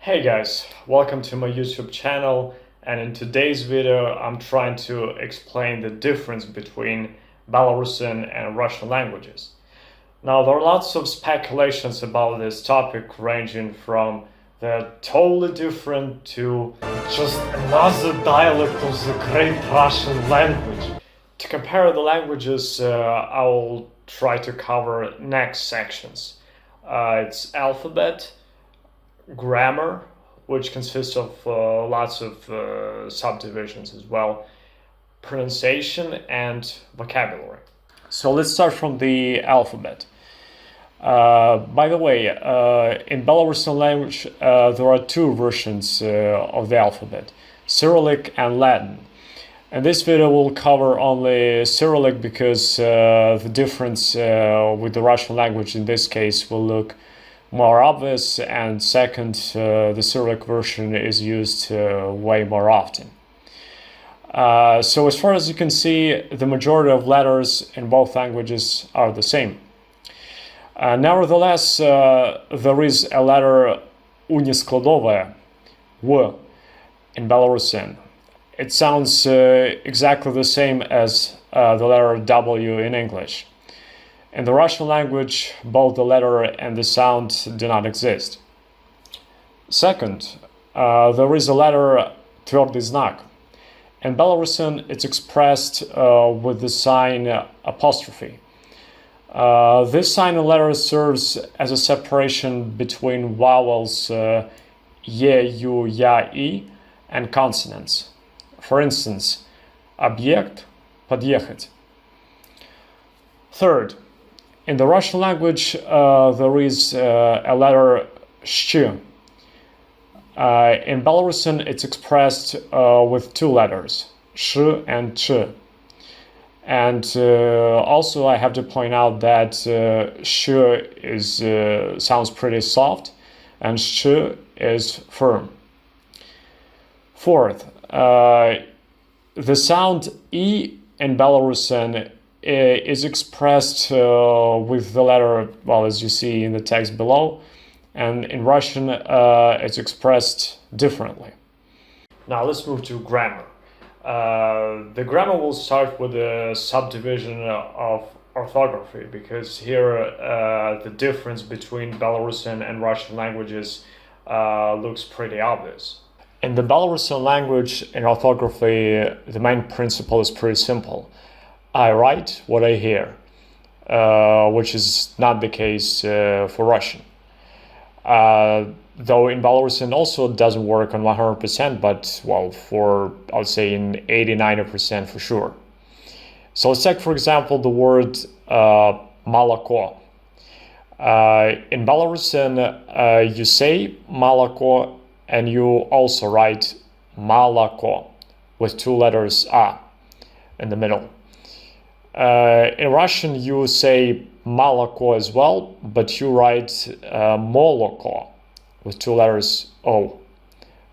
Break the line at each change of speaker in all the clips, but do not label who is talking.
Hey guys, welcome to my YouTube channel, and in today's video I'm trying to explain the difference between Belarusian and Russian languages. Now there are lots of speculations about this topic, ranging from they're totally different to just another dialect of the great Russian language. To compare the languages, I'll try to cover next sections. It's alphabet, grammar, which consists of lots of subdivisions as well, pronunciation, and vocabulary. So let's start from the alphabet. By the way, in Belarusian language, there are two versions of the alphabet, Cyrillic and Latin. And this video will cover only Cyrillic because the difference with the Russian language in this case will look more obvious, and second, the Cyrillic version is used way more often. So as far as you can see, the majority of letters in both languages are the same. Nevertheless, there is a letter uniskladovaya, W, in Belarusian. It sounds exactly the same as the letter W in English. In the Russian language, both the letter and the sound do not exist. Second, there is a letter tвердый знак. In Belarusian, it's expressed with the sign apostrophe. This sign in letter serves as a separation between vowels ye, u, ya, I and consonants. For instance, объект, подъехать. Third, in the Russian language, there is a letter sh. In Belarusian, it's expressed with two letters, sh and ch. And also, I have to point out that sh sounds pretty soft, and sh is firm. Fourth, the sound I in Belarusian is expressed with the letter, well, as you see in the text below, and in Russian it's expressed differently. Now let's move to grammar. The grammar will start with a subdivision of orthography, because here the difference between Belarusian and Russian languages looks pretty obvious. In the Belarusian language, in orthography, the main principle is pretty simple. I write what I hear, which is not the case for Russian. Though in Belarusian also it doesn't work on 100%, but well, I would say in 80-90% for sure. So let's take, for example, the word молоко. In Belarusian, you say молоко, and you also write молоко with two letters A in the middle. In Russian, you say молоко as well, but you write молоко with two letters O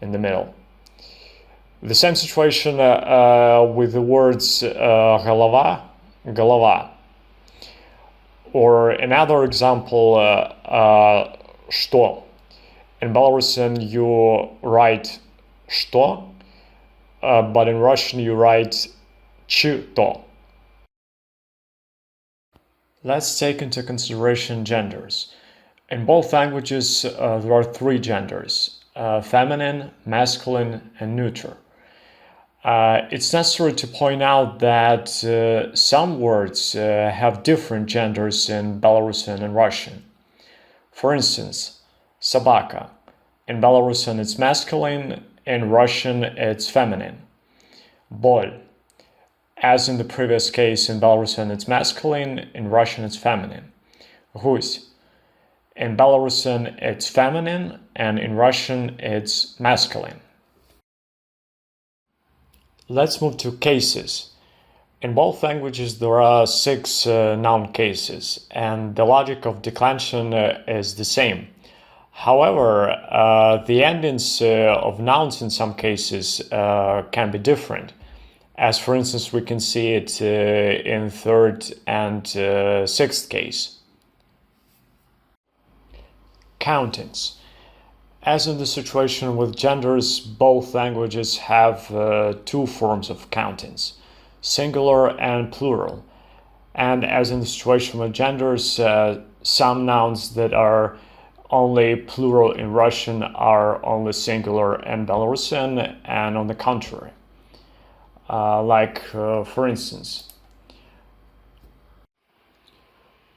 in the middle. The same situation with the words голова, голова. Or another example, что. In Belarusian, you write что, but in Russian, you write что. Let's take into consideration genders. In both languages, there are three genders, feminine, masculine, and neuter. It's necessary to point out that some words have different genders in Belarusian and Russian. For instance, собака. In Belarusian, it's masculine, in Russian, it's feminine. Боль. As in the previous case, in Belarusian it's masculine, in Russian it's feminine. Гусь. In Belarusian it's feminine, and in Russian it's masculine. Let's move to cases. In both languages there are 6 noun cases, and the logic of declension is the same. However, the endings of nouns in some cases can be different. As for instance, we can see it in third and sixth case. Countings. As in the situation with genders, both languages have two forms of countings, singular and plural. And as in the situation with genders, some nouns that are only plural in Russian are only singular in Belarusian, and on the contrary. For instance,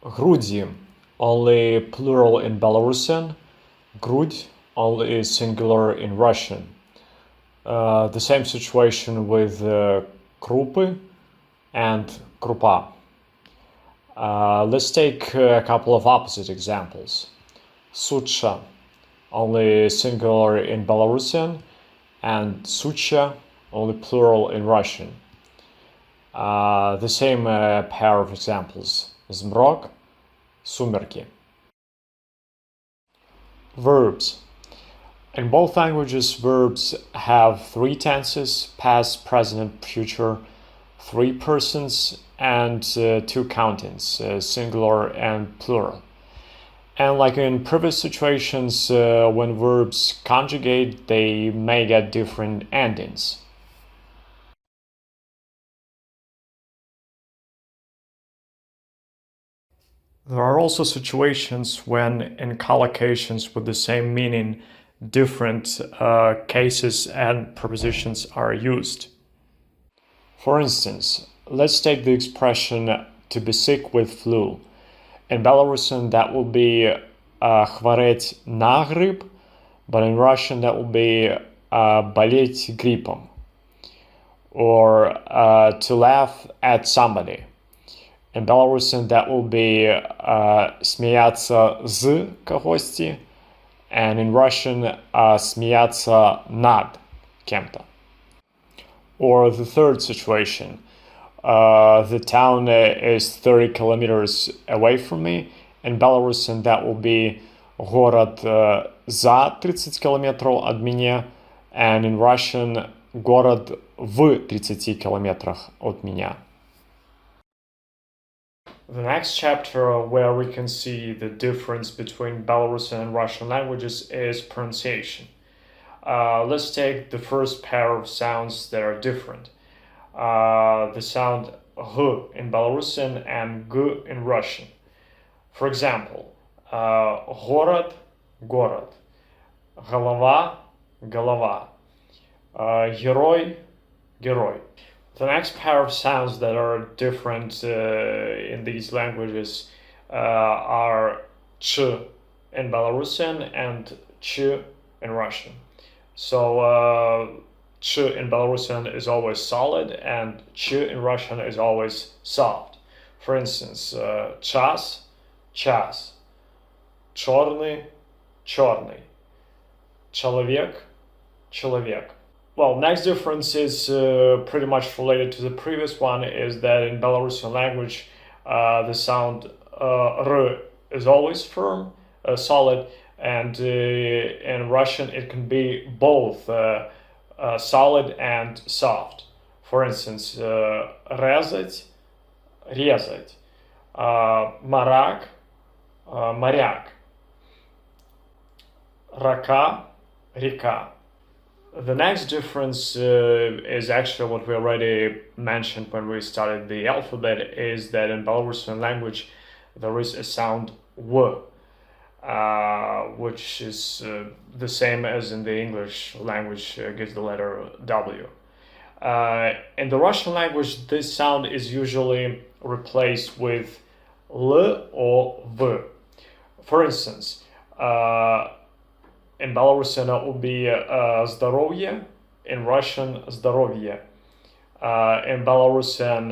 груди only plural in Belarusian, грудь only singular in Russian. The same situation with крупы and крупа. Let's take a couple of opposite examples. Sucha, only singular in Belarusian, and sucha, only plural in Russian. The same pair of examples. Zmrok, sumerki. Verbs. In both languages, verbs have three tenses, past, present, future, three persons, and two countings, singular and plural. And like in previous situations, when verbs conjugate, they may get different endings. There are also situations when, in collocations with the same meaning, different cases and prepositions are used. For instance, let's take the expression to be sick with flu. In Belarusian, that will be хвореть на грипп, but in Russian, that will be болеть гриппом. Or to laugh at somebody. In Belarusian, that will be смеяться з когось, and in Russian, смеяться над кем-то. Or the third situation, the town is 30 kilometers away from me. In Belarusian, that will be город за 30 километров от меня, and in Russian, город в 30 километрах от меня. The next chapter where we can see the difference between Belarusian and Russian languages is pronunciation. Let's take the first pair of sounds that are different. The sound h in Belarusian and g in Russian. For example, город, город, голова, голова, герой, герой. The next pair of sounds that are different in these languages are ch in Belarusian and ch in Russian. So ch in Belarusian is always solid and ch in Russian is always soft. For instance, час, час, черный, черный, человек, человек. Well, next difference is pretty much related to the previous one, is that in Belarusian language, the sound r is always firm, solid, and in Russian it can be both solid and soft. For instance, резать, резать, моряк, моряк, рака, река. The next difference is actually what we already mentioned when we started the alphabet, is that in Belarusian language there is a sound w, which is the same as in the English language, gives the letter w. In the Russian language, this sound is usually replaced with l or v. For instance, in Belarusian it will be здоровье, in Russian здоровье. In Belarusian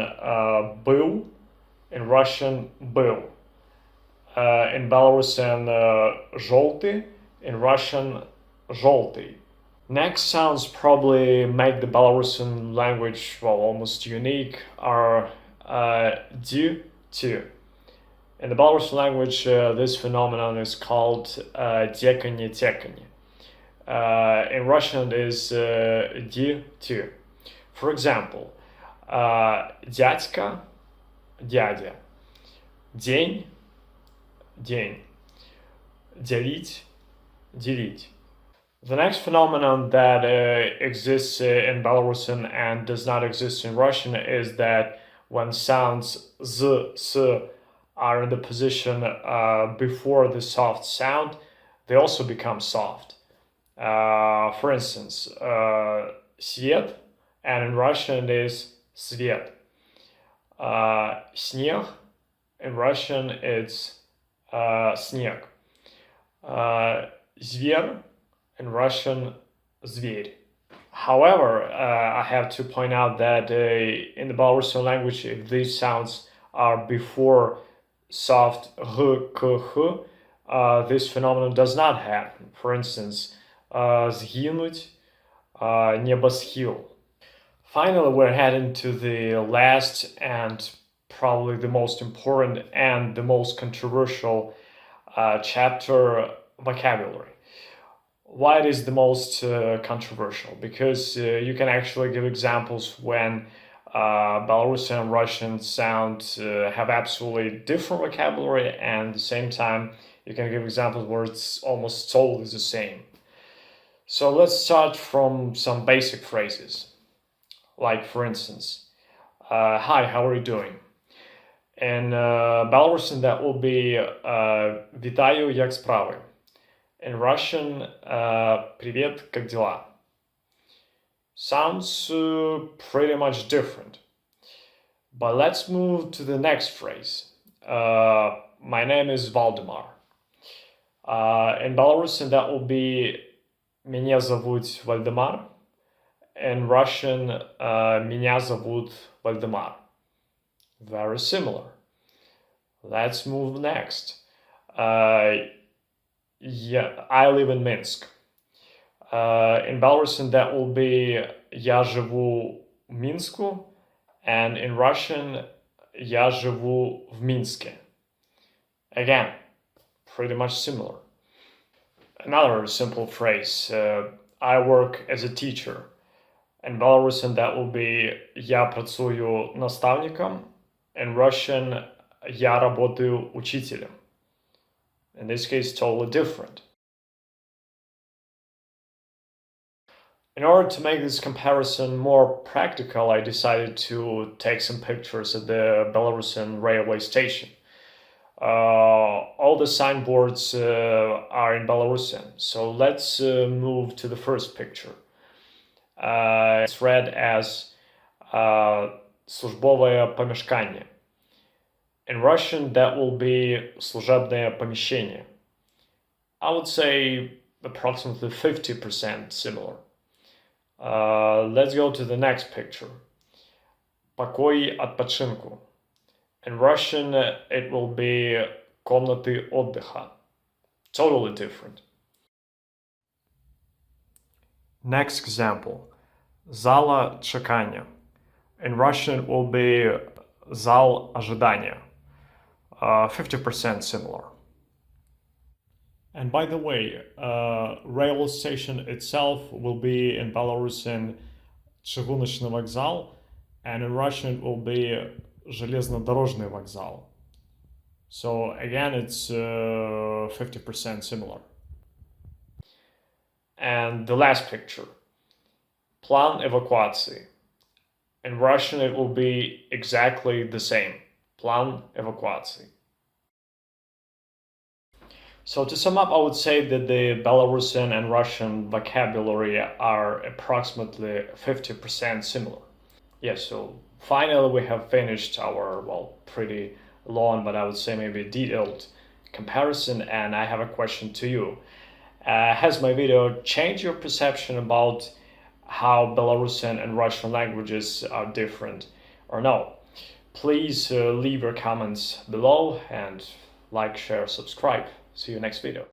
был, in Russian был. In Belarusian желтый, in Russian желтый. Next sounds probably make the Belarusian language almost unique are d, t. In the Belarusian language, this phenomenon is called tekanye tekanye. In Russian, it is di-tu. For example, дядька, дядя, день, день, делить, делить, The next phenomenon that exists in Belarusian and does not exist in Russian is that when sounds z, s are in the position before the soft sound, they also become soft. For instance, свет, and in Russian it is свет. Снег, in Russian it's снег. Зверь, in Russian, zверь. However, I have to point out that in the Belarusian language, if these sounds are before soft h, k, h, this phenomenon does not happen. For instance, сгинуть, небосхил. Finally, we're heading to the last and probably the most important and the most controversial chapter, vocabulary. Why it is the most controversial? Because you can actually give examples when Belarusian and Russian sound have absolutely different vocabulary, and at the same time you can give examples where it's almost totally the same. So let's start from some basic phrases. Like, for instance, hi, how are you doing? In Belarusian that will be Вітаю, як справи. In Russian, Привет, как дела? Sounds pretty much different. But let's move to the next phrase. My name is Valdemar. In Belarusian, that will be Меня зовут Вальдемар. In Russian, Меня зовут Вальдемар. Very similar. Let's move next. Yeah, I live in Minsk. In Belarusian, that will be Я живу в Минску, and in Russian, Я живу в Минске. Again, pretty much similar. Another simple phrase, I work as a teacher. In Belarusian, that will be Я працюю наставником. In Russian, Я работаю учителем. In this case, totally different. In order to make this comparison more practical, I decided to take some pictures at the Belarusian railway station. All the signboards are in Belarusian, so let's move to the first picture. It's read as службовое помешкание. In Russian, that will be служебное помещение. I would say approximately 50% similar. Let's go to the next picture. Покой отпочинку. In Russian, it will be комнаты отдыха. Totally different. Next example. Зала чекання. In Russian, it will be зал ожидания. 50% similar. And by the way, rail station itself will be in Belarusian чыгуночный вокзал, and in Russian it will be железнодорожный вокзал. So again, it's 50% similar. And the last picture, план эвакуации. In Russian it will be exactly the same, план эвакуации. So to sum up, I would say that the Belarusian and Russian vocabulary are approximately 50% similar. Yes, so finally we have finished our, well, pretty long, but I would say maybe detailed comparison, and I have a question to you. Has my video changed your perception about how Belarusian and Russian languages are different or no? Please leave your comments below and like, share, subscribe. See you next video.